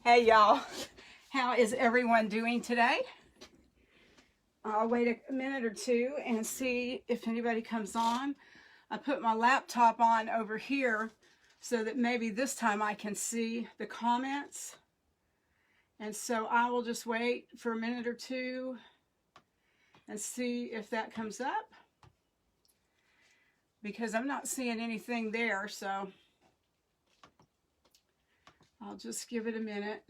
Hey y'all, how is everyone doing today? I'll wait a minute or two and see if anybody comes on. I put my laptop on over here so that maybe this time I can see the comments. And so I will just wait for a minute or two and see if that comes up, because I'm not seeing anything there, so I'll just give it a minute.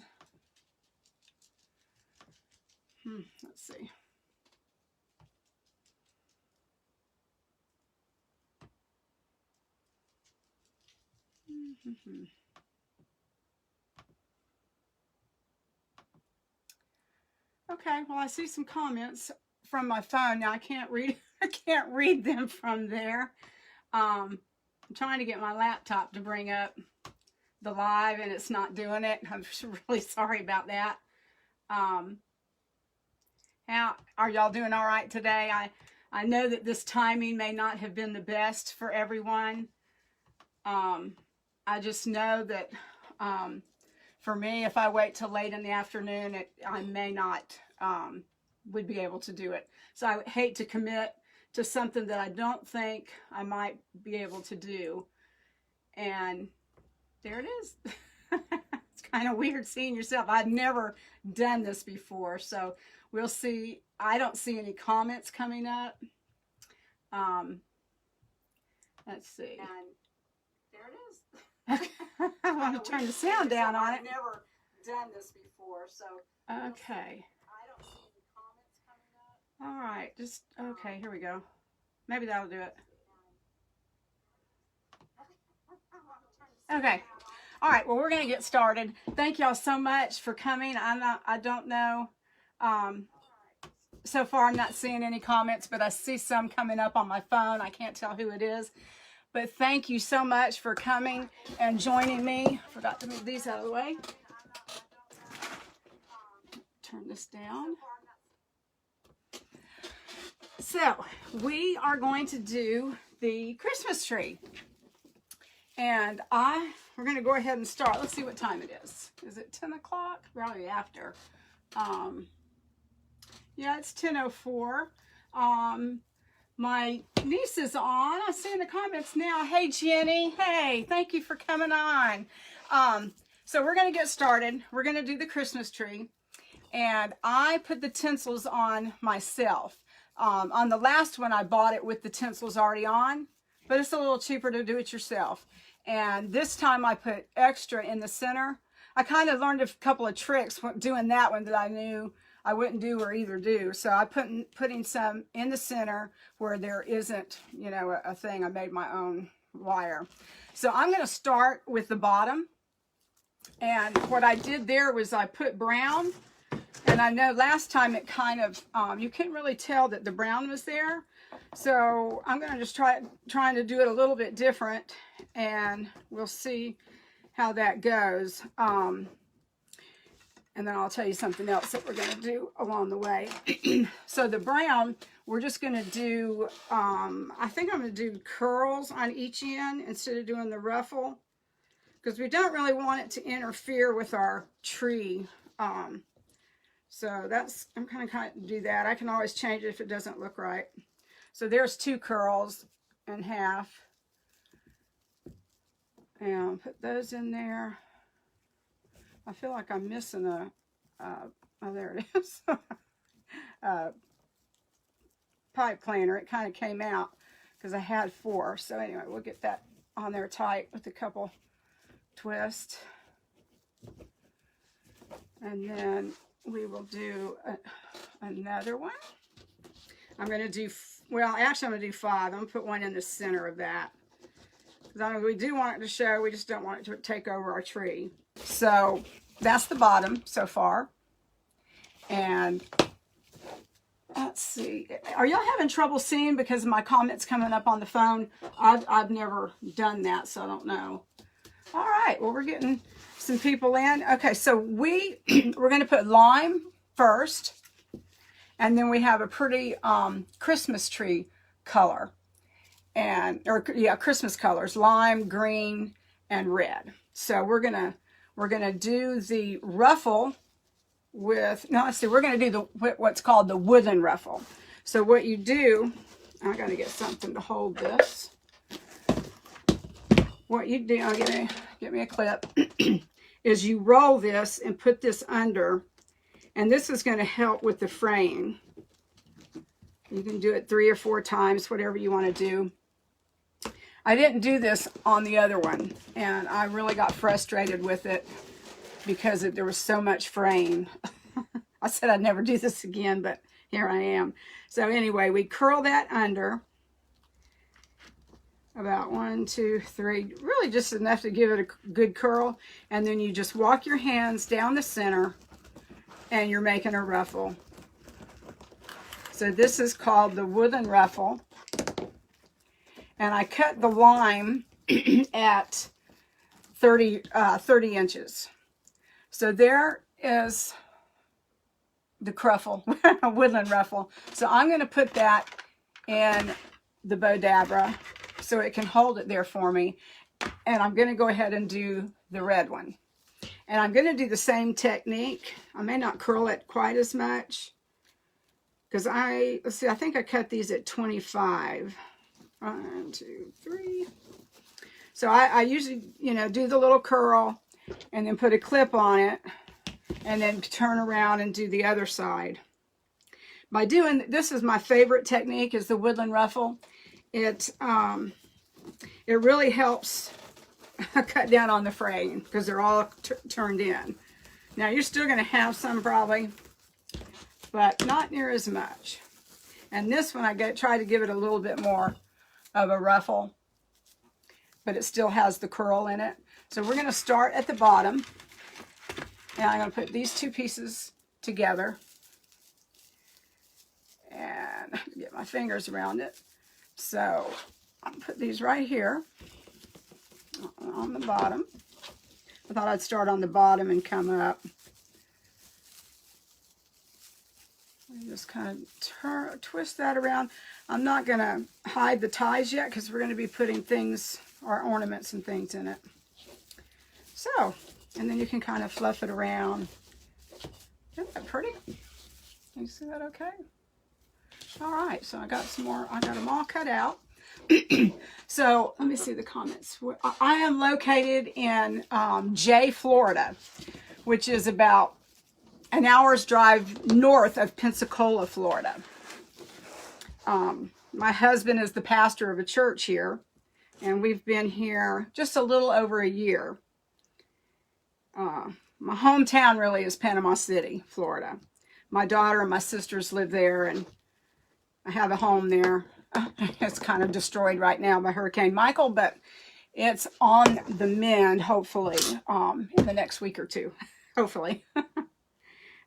Let's see. Okay, well, I see some comments from my phone. Now I can't read I can't read them from there. I'm trying to get my laptop to bring up the live and it's not doing it. I'm really sorry about that. How are y'all doing? All right today? I know that this timing may not have been the best for everyone. I just know that for me, if I wait till late in the afternoon, I may not would be able to do it. So I hate to commit to something that I don't think I might be able to do. And there it is. It's kind of weird seeing yourself. I've never done this before, so we'll see. I don't see any comments coming up. Let's see. And there it is. Okay. I want to turn the sound down on it. I've never done this before, so okay. I don't see any comments coming up. All right, just okay. Here we go. Maybe that'll do it. Okay. All right. Well, we're gonna get started. Thank y'all so much for coming. I don't know. So far, I'm not seeing any comments, but I see some coming up on my phone. I can't tell who it is. But thank you so much for coming and joining me. Forgot to move these out of the way. Turn this down. So we are going to do the Christmas tree. And we're going to go ahead and start. Let's see what time it is. Is it 10 o'clock? Probably after. Yeah, it's 10:04. My niece is on. I see in the comments now. Hey, Jenny. Hey, thank you for coming on. So we're going to get started. We're going to do the Christmas tree. And I put the tinsels on myself. On the last one, I bought it with the tinsels already on. But it's a little cheaper to do it yourself. And this time I put extra in the center. I kind of learned a couple of tricks doing that one that I knew I wouldn't do or either do. So I putting some in the center where there isn't, you know, a thing. I made my own wire. So I'm going to start with the bottom. And what I did there was I put brown. And I know last time it kind of, you couldn't really tell that the brown was there. So I'm going to just trying to do it a little bit different. And we'll see how that goes. And then I'll tell you something else that we're going to do along the way. So the brown, we're just going to do, I think I'm going to do curls on each end instead of doing the ruffle. Because we don't really want it to interfere with our tree. So that's, I'm kind of do that. I can always change it if it doesn't look right. So there's 2 curls and half. And put those in there. I feel like I'm missing oh, there it is. Pipe cleaner. It kind of came out because I had 4. So anyway, we'll get that on there tight with a couple twists. And then we will do another one. I'm going to do, well, actually I'm going to do 5. I'm going to put one in the center of that. Because we do want it to show, we just don't want it to take over our tree. So that's the bottom so far. And let's see. Are y'all having trouble seeing because of my comments coming up on the phone? I've never done that, so I don't know. All right, well, we're getting some people in. Okay, so we're going to put lime first. And then we have a pretty Christmas tree color. Christmas colors, lime, green, and red. So we're gonna We're going to do the ruffle with, no, let's see, we're going to do what's called the Woodland ruffle. So what you do, I got to get something to hold this. What you do, I'll get me a clip, is you roll this and put this under, and this is going to help with the fraying. You can do it 3 or 4 times, whatever you want to do. I didn't do this on the other one, and I really got frustrated with it because there was so much fraying. I said I'd never do this again, but here I am. So anyway, we curl that under about 1, 2, 3, really just enough to give it a good curl, and then you just walk your hands down the center and you're making a ruffle. So this is called the Woodland ruffle, and I cut the lime at 30 inches. So there is the Woodland ruffle. So I'm going to put that in the Bodabra so it can hold it there for me. And I'm going to go ahead and do the red one. And I'm going to do the same technique. I may not curl it quite as much because let's see, I think I cut these at 25. 1, 2, 3. So I usually, do the little curl and then put a clip on it and then turn around and do the other side. By doing, this is my favorite technique, is the Woodland ruffle. It really helps cut down on the fraying because they're all turned in. Now you're still going to have some probably, but not near as much. And this one I try to give it a little bit more of a ruffle, but it still has the curl in it. So we're going to start at the bottom, and I'm going to put these 2 pieces together and get my fingers around it. So I'll put these right here on the bottom. I thought I'd start on the bottom and come up. Just kind of twist that around. I'm not going to hide the ties yet because we're going to be putting things, or ornaments and things in it. So, and then you can kind of fluff it around. Isn't that pretty? Can you see that okay? All right, so I got some more. I got them all cut out. So let me see the comments. I am located in Jay, Florida, which is about an hour's drive north of Pensacola, Florida. My husband is the pastor of a church here, and we've been here just a little over a year. My hometown really is Panama City, Florida. My daughter and my sisters live there, and I have a home there. It's kind of destroyed right now by Hurricane Michael, but it's on the mend, hopefully, in the next week or 2, hopefully.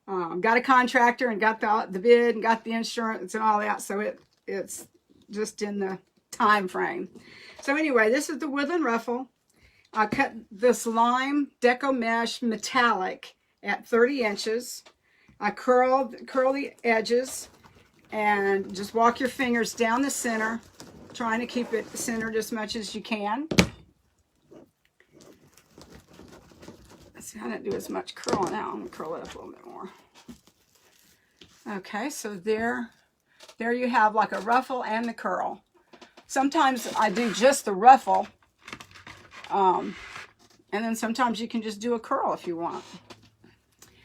Got a contractor and got the bid and got the insurance and all that, so it's just in the time frame. So anyway, this is the Woodland ruffle. I cut this Lime Deco Mesh metallic at 30 inches. I curl the edges and just walk your fingers down the center, trying to keep it centered as much as you can. Let's see, I didn't do as much curling now. I'm going to curl it up a little bit more. Okay, so there you have like a ruffle and the curl. Sometimes I do just the ruffle, and then sometimes you can just do a curl if you want.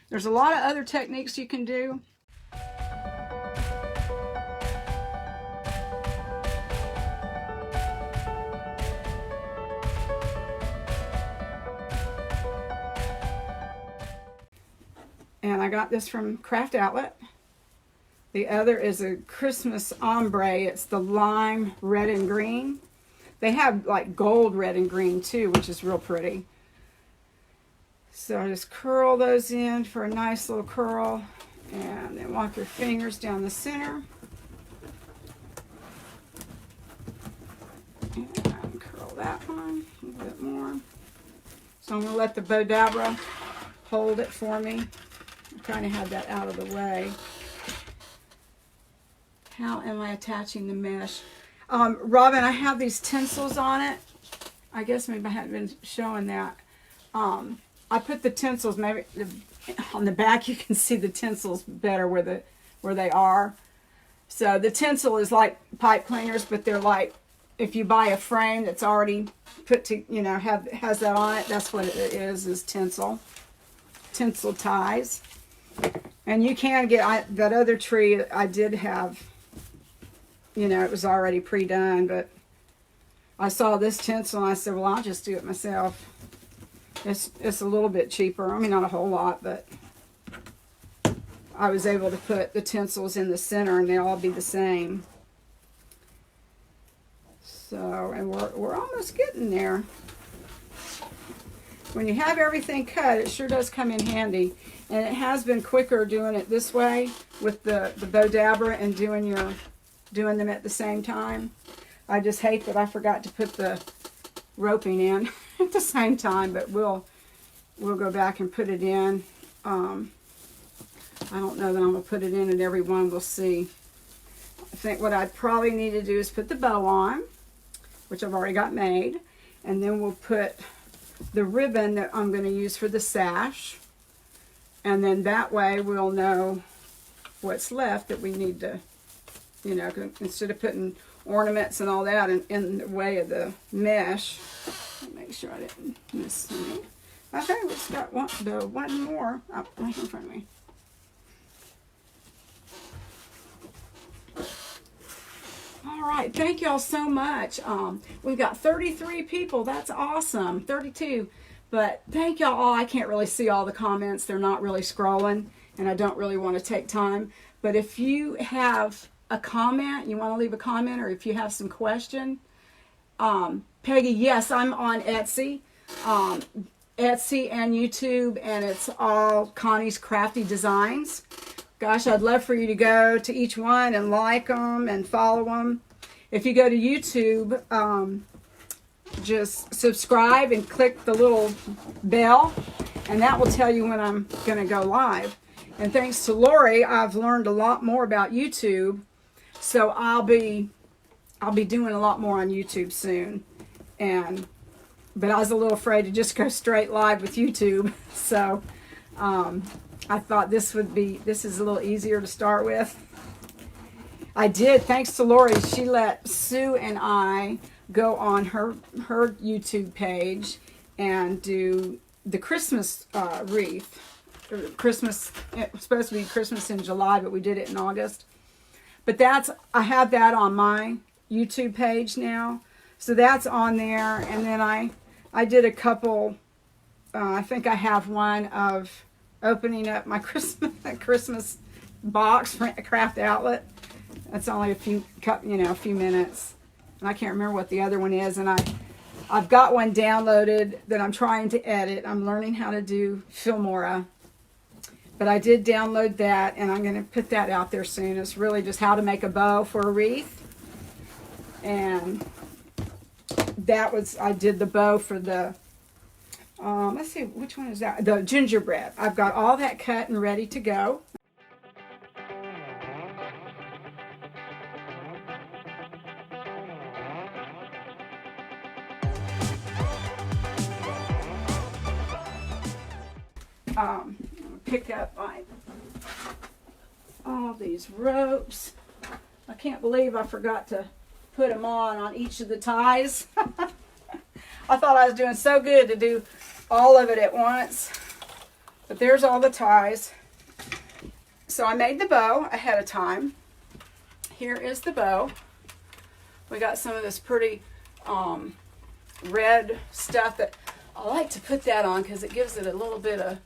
There's a lot of other techniques you can do. And I got this from Craft Outlet. The other is a Christmas ombre. It's the lime red and green. They have like gold red and green too, which is real pretty. So I just curl those in for a nice little curl, and then walk your fingers down the center. And curl that one a little bit more. So I'm going to let the Bodabra hold it for me. I'm trying to have that out of the way. How am I attaching the mesh? Robin, I have these tinsels on it. I guess maybe I haven't been showing that. I put the tinsels, maybe on the back you can see the tinsels better where they are. So the tinsel is like pipe cleaners, but they're like, if you buy a frame that's already put to, you know, has that on it, that's what it is tinsel ties. And you can get, that other tree I did have, you know, it was already pre-done, but I saw this tinsel and I said, well, I'll just do it myself. It's a little bit cheaper. I mean, not a whole lot, but I was able to put the tinsels in the center and they'll all be the same. So, and we're almost getting there. When you have everything cut, it sure does come in handy. And it has been quicker doing it this way with the bow dabber and doing them at the same time. I just hate that I forgot to put the roping in at the same time, but we'll go back and put it in. I don't know that I'm going to put it in at every one. We'll see. I think what I probably need to do is put the bow on, which I've already got made, and then we'll put the ribbon that I'm going to use for the sash, and then that way we'll know what's left that we need to, you know, instead of putting ornaments and all that in the way of the mesh. Make sure I didn't miss any. I think we just got one more up right in front of me. All right, thank y'all so much. We've got 33 people. That's awesome. 32. But thank y'all all. I can't really see all the comments. They're not really scrolling, and I don't really want to take time. But if you have a comment, you want to leave a comment, or if you have some question, Peggy, yes, I'm on Etsy. Etsy and YouTube, and it's all Connie's Crafty Designs. Gosh, I'd love for you to go to each one and like them and follow them. If you go to YouTube, just subscribe and click the little bell, and that will tell you when I'm going to go live. And thanks to Lori, I've learned a lot more about YouTube, so I'll be doing a lot more on YouTube soon. But I was a little afraid to just go straight live with YouTube, so I thought this is a little easier to start with. I did, thanks to Lori, she let Sue and I go on her YouTube page and do the Christmas wreath. Christmas, it was supposed to be Christmas in July, but we did it in August. But I have that on my YouTube page now, so that's on there. And then I did a couple, I think I have one of opening up my Christmas box for Craft Outlet. That's only a few minutes. And I can't remember what the other one is. And I've got one downloaded that I'm trying to edit. I'm learning how to do Filmora. But I did download that, and I'm going to put that out there soon. It's really just how to make a bow for a wreath. And I did the bow for the, let's see, which one is that? The gingerbread. I've got all that cut and ready to go. Pick up all these ropes. I can't believe I forgot to put them on each of the ties. I thought I was doing so good to do all of it at once. But there's all the ties. So I made the bow ahead of time. Here is the bow. We got some of this pretty red stuff that I like to put that on because it gives it a little bit of,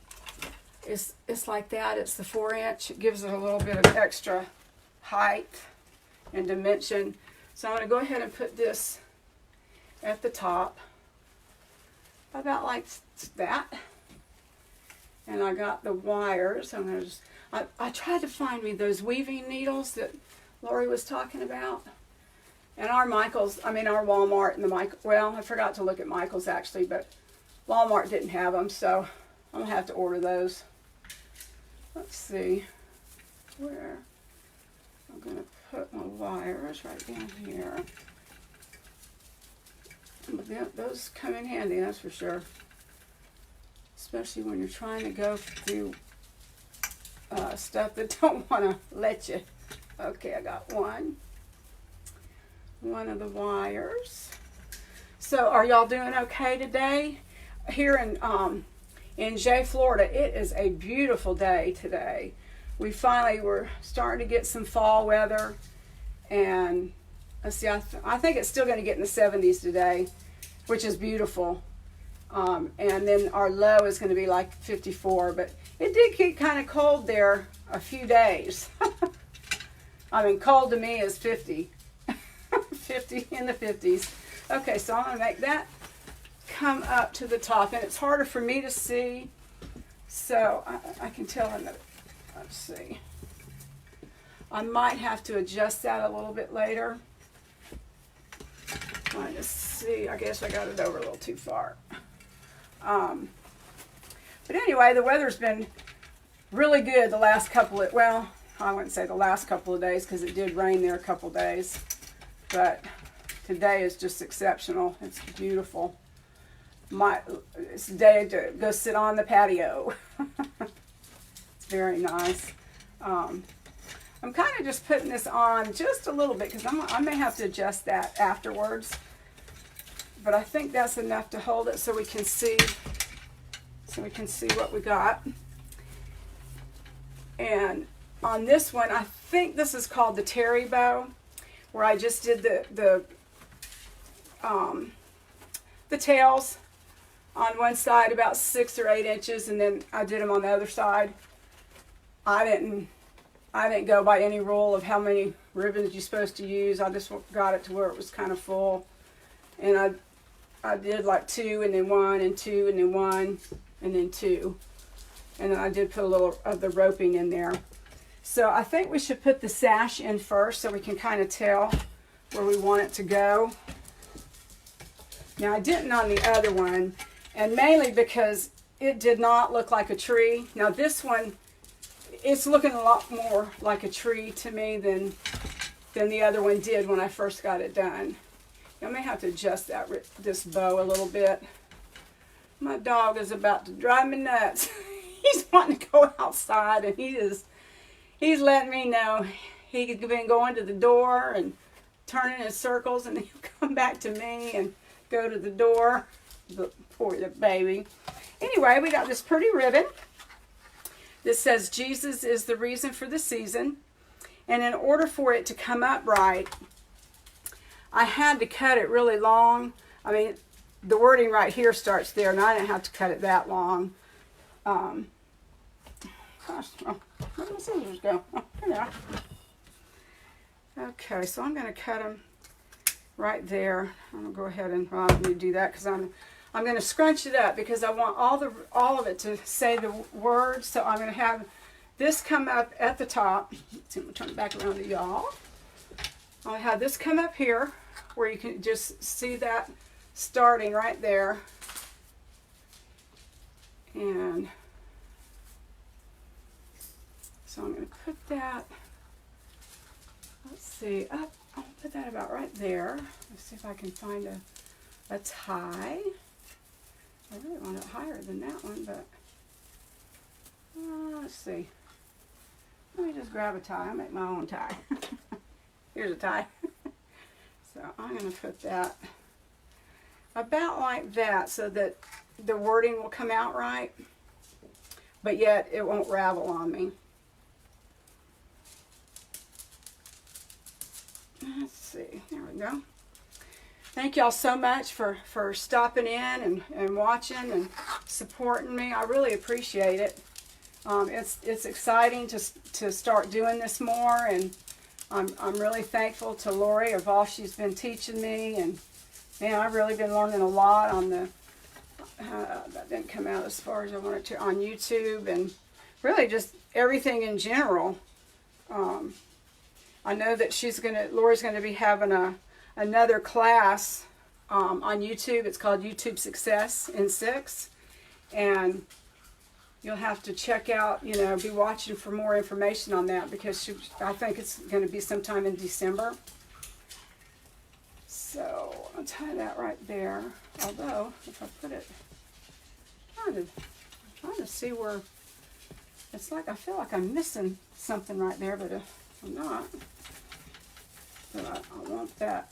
it's like that. It's the 4-inch. It gives it a little bit of extra height and dimension. So I'm going to go ahead and put this at the top, about like that. And I got the wires. I'm going to just, I tried to find me those weaving needles that Lori was talking about. And our Walmart and well, I forgot to look at Michael's actually, but Walmart didn't have them, so I'm going to have to order those. Let's see where I'm going to put my wires right down here. But those come in handy, that's for sure. especially when you're trying to go through stuff that don't want to let you. Okay, I got one of the wires. So are y'all doing okay today? Here in Jay, Florida, it is a beautiful day today. We finally were starting to get some fall weather, and let's see, I think it's still going to get in the 70s today, which is beautiful. And then our low is going to be like 54, but it did get kind of cold there a few days. I mean, cold to me is 50. 50 in the 50s. Okay, so I'm going to make that come up to the top, and it's harder for me to see, so I can tell in the, let's see. I might have to adjust that a little bit later. Trying to see, I guess I got it over a little too far. But anyway, the weather's been really good the last couple of, well, I wouldn't say the last couple of days because it did rain there a couple days, but today is just exceptional. It's beautiful. It's a day to go sit on the patio. It's very nice. I'm kind of just putting this on just a little bit because I may have to adjust that afterwards. But I think that's enough to hold it so we can see what we got. And on this one, I think this is called the terry bow, where I just did the tails on one side about 6 or 8 inches, and then I did them on the other side. I didn't go by any rule of how many ribbons you're supposed to use. I just got it to where it was kind of full, and I did like 2 and then 1 and 2 and then 1 and then 2, and then I did put a little of the roping in there. So I think we should put the sash in first so we can kind of tell where we want it to go. Now I didn't on the other one, and mainly because it did not look like a tree. Now this one, it's looking a lot more like a tree to me than the other one did when I first got it done. I may have to adjust this bow a little bit. My dog is about to drive me nuts. He's wanting to go outside, and he's letting me know he's been going to the door and turning in circles, and he'll come back to me and go to the door. Poor little baby. Anyway, we got this pretty ribbon. This says Jesus is the reason for the season. And in order for it to come up right, I had to cut it really long. I mean, the wording right here starts there, and I didn't have to cut it that long. Gosh, where did my scissors go? Oh, here they are. Okay, so I'm going to cut them right there. I'm going to go ahead and I'm going to do that because I'm going to scrunch it up because I want all of it to say the words. So I'm going to have this come up at the top. Let's see, I'm going to turn it back around to y'all. I'll have this come up here where you can just see that starting right there. And so I'm going to put that, let's see, up. I'll put that about right there. Let's see if I can find a tie. I really want it higher than that one, but let's see. Let me just grab a tie. I'll make my own tie. Here's a tie. So I'm going to put that about like that so that the wording will come out right, but yet it won't ravel on me. Let's see. There we go. Thank y'all so much for stopping in and watching and supporting me. I really appreciate it. It's exciting to start doing this more, and I'm really thankful to Lori of all she's been teaching me, and man, I've really been learning a lot on the that didn't come out as far as I wanted to on YouTube, and really just everything in general. I know that Lori's gonna be having another class on YouTube. It's called YouTube Success in 6, and you'll have to check out, be watching for more information on that, because I think it's going to be sometime in December. So I'll tie that right there. Although, if I put it, trying to see where, it's like I feel like I'm missing something right there, but I'm not. But I want that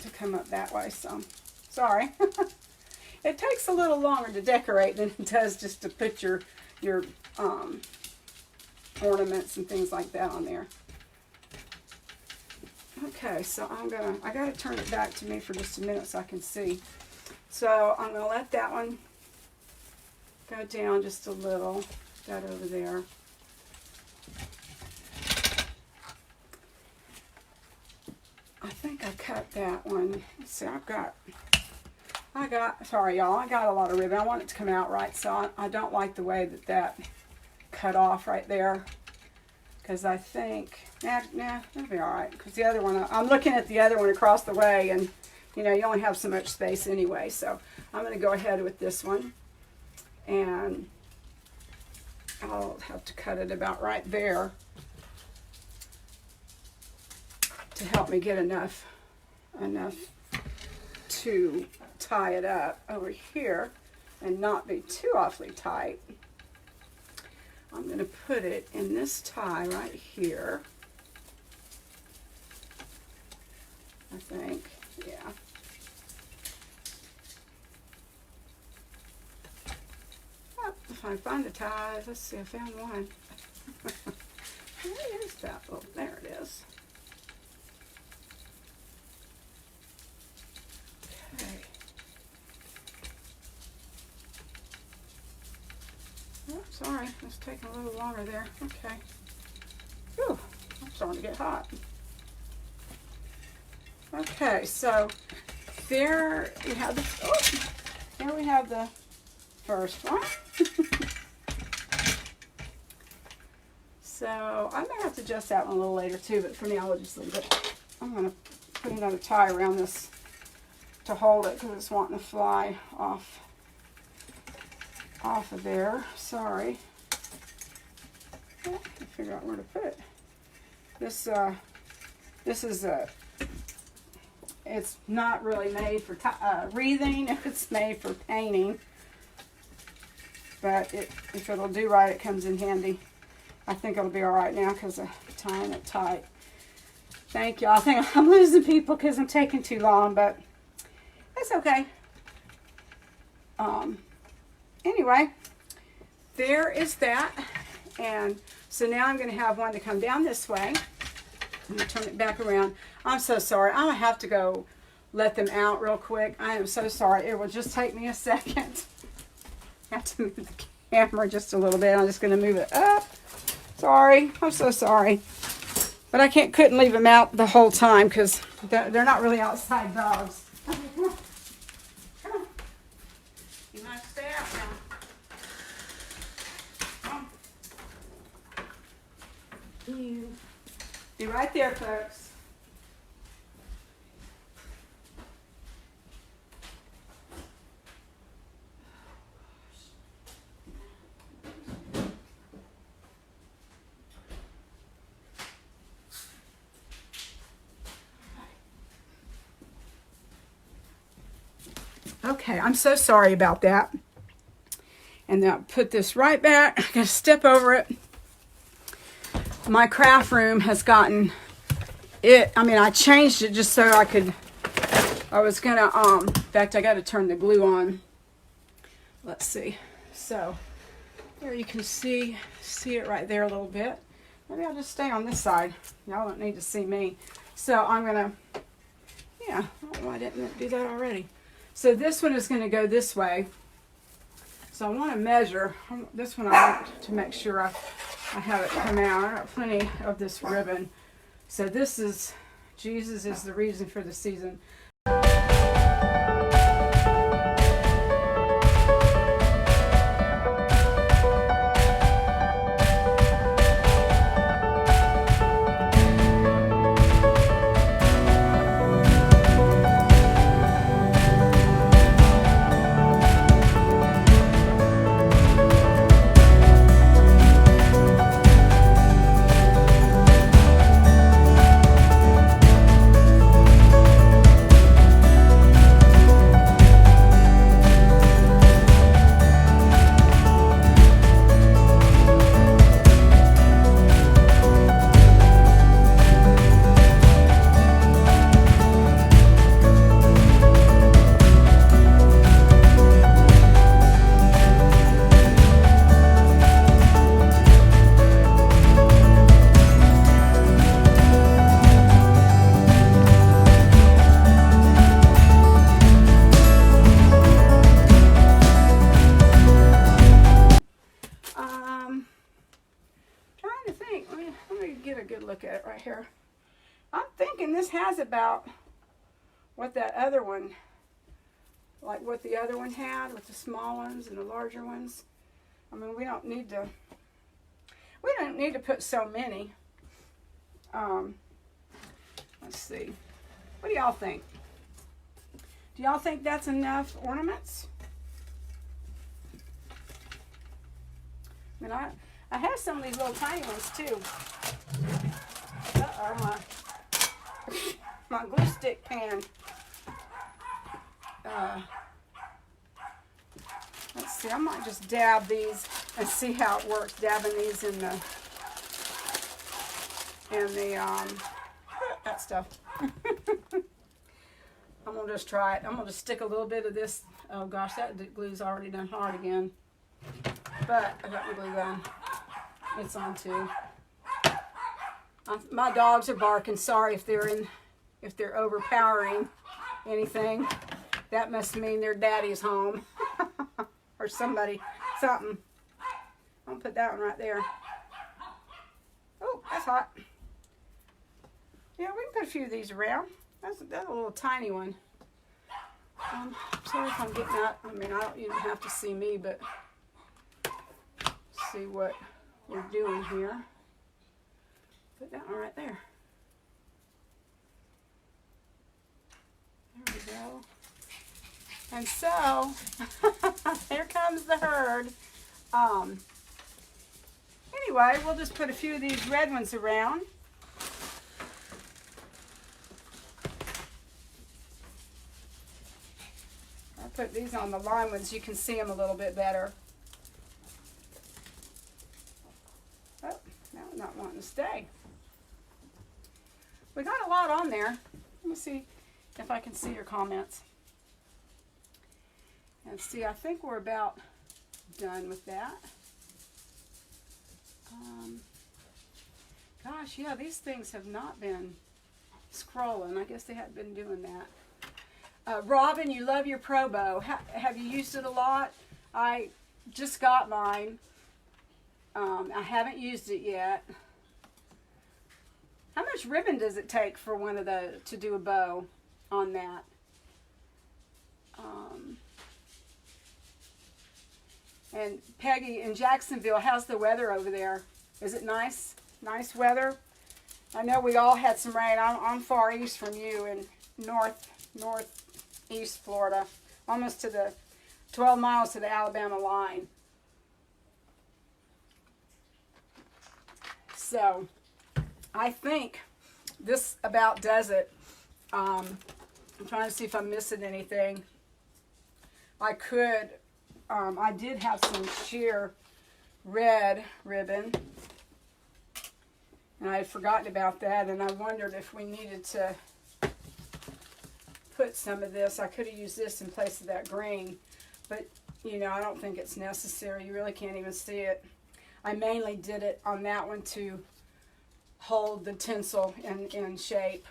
to come up that way, so sorry. It takes a little longer to decorate than it does just to put your ornaments and things like that on there. Okay, so I gotta turn it back to me for just a minute so I can see. So I'm gonna let that one go down just a little, that over there. I think I cut that one. Let's see, sorry y'all, I got a lot of ribbon. I want it to come out right, so I don't like the way that cut off right there. Because I think, nah, that'll be all right. Because the other one, I'm looking at the other one across the way, and you know, you only have so much space anyway. So I'm going to go ahead with this one, and I'll have to cut it about right there to help me get enough to tie it up over here and not be too awfully tight. I'm going to put it in this tie right here, I think, yeah. Oh, if I find the ties, let's see, I found one. Where is that? Oh, there it is. Okay. Oh, sorry, it's taking a little longer there. Okay. Whew, I'm starting to get hot. Okay, so there we have the, there we have the first one. So I may have to adjust that one a little later too, but for now I'll just leave it. I'm going to put another tie around this to hold it because it's wanting to fly off of there. Sorry. I can't figure out where to put it. This is it's not really made for wreathing. It's made for painting. But if it'll do right, it comes in handy. I think it'll be all right now because I'm tying it tight. Thank you. I think I'm losing people because I'm taking too long, but that's okay. Anyway, there is that. And so now I'm going to have one to come down this way. I'm going to turn it back around. I'm so sorry. I'm going to have to go let them out real quick. I am so sorry. It will just take me a second. I have to move the camera just a little bit. I'm just going to move it up. Sorry. I'm so sorry. But I couldn't leave them out the whole time because they're not really outside dogs. Come on. You might stay out now. Come on. Be right there, folks. Okay, I'm so sorry about that. And then I'll put this right back. I'm going to step over it. My craft room has gotten it. I mean, I changed it just so I was going to, in fact, I got to turn the glue on. Let's see. So, there you can see it right there a little bit. Maybe I'll just stay on this side. Y'all don't need to see me. So, I'm going to, yeah, I don't know why I didn't do that already. So this one is going to go this way. So I want to measure. This one I want to make sure I have it come out. I got plenty of this ribbon. So this is, Jesus is the reason for the season. this has about what that other one, like what the other one had with the small ones and the larger ones. I mean, we don't need to put so many. Let's see. What do y'all think? Do y'all think that's enough ornaments? I mean, I have some of these little tiny ones too. Uh-oh, my glue stick pan. Let's see, I might just dab these and see how it works, dabbing these in the that stuff. I'm gonna just try it. I'm gonna just stick a little bit of this. Oh gosh, that glue's already done hard again. But I got my glue gun. It's on too. My dogs are barking. Sorry if they're overpowering anything. That must mean their daddy's home. Or something. I'm gonna put that one right there. Oh, that's hot. Yeah, we can put a few of these around. That's a little tiny one. Sorry if I'm getting that. I mean, you don't have to see me, but see what we're doing here. Put that one right there. There we go. And so, here comes the herd. Anyway, we'll just put a few of these red ones around. I'll put these on the lime ones. You can see them a little bit better. Oh, now I'm not wanting to stay. We got a lot on there. Let me see if I can see your comments. And see, I think we're about done with that. Gosh, yeah, these things have not been scrolling. I guess they haven't been doing that. Robin, you love your Pro Bow. Have you used it a lot? I just got mine. I haven't used it yet. How much ribbon does it take for one of to do a bow on that? And Peggy in Jacksonville, how's the weather over there? Is it nice? Nice weather? I know we all had some rain. I'm far east from you in northeast Florida, almost to the 12 miles to the Alabama line. So I think this about does it. I'm trying to see if I'm missing anything. I did have some sheer red ribbon, and I had forgotten about that, and I wondered if we needed to put some of this. I could have used this in place of that green, but you know, I don't think it's necessary. You really can't even see it. I mainly did it on that one to hold the tinsel in shape.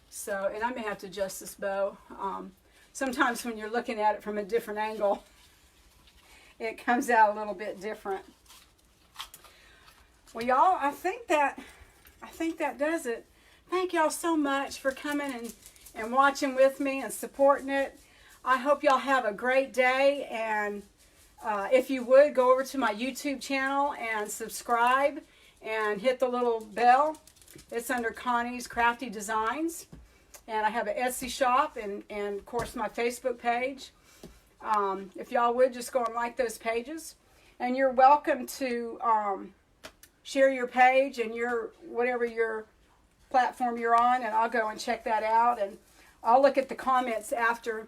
So, and I may have to adjust this bow. Sometimes when you're looking at it from a different angle, it comes out a little bit different. Well, y'all, I think that does it. Thank y'all so much for coming and watching with me and supporting it. I hope y'all have a great day, and if you would, go over to my YouTube channel and subscribe and hit the little bell. It's under Connie's Crafty Designs, and I have an Etsy shop and of course my Facebook page. If y'all would, just go and like those pages, and you're welcome to share your page and whatever your platform you're on, and I'll go and check that out, and I'll look at the comments after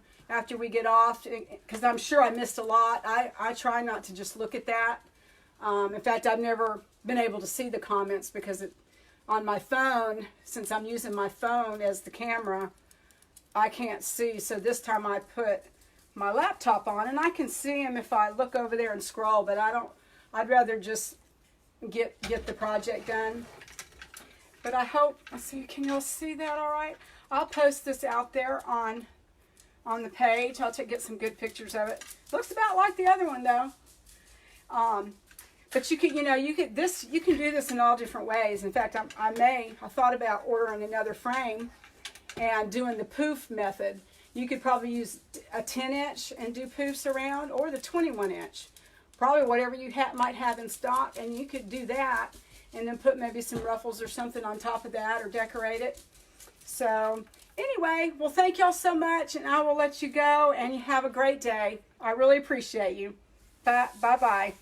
we get off, because I'm sure I missed a lot. I try not to just look at that. In fact, I've never been able to see the comments because on my phone, since I'm using my phone as the camera, I can't see. So this time I put my laptop on, and I can see them if I look over there and scroll, but I'd rather just get the project done. But I hope, let's see, can y'all see that all right? I'll post this out there on the page. I'll get some good pictures of it. Looks about like the other one though. But you could, you know, you can do this in all different ways. In fact, I thought about ordering another frame and doing the poof method. You could probably use a 10-inch and do poofs around, or the 21-inch. Probably whatever you might have in stock, and you could do that and then put maybe some ruffles or something on top of that, or decorate it. So anyway, well, thank y'all so much, and I will let you go, and you have a great day. I really appreciate you. Bye-bye.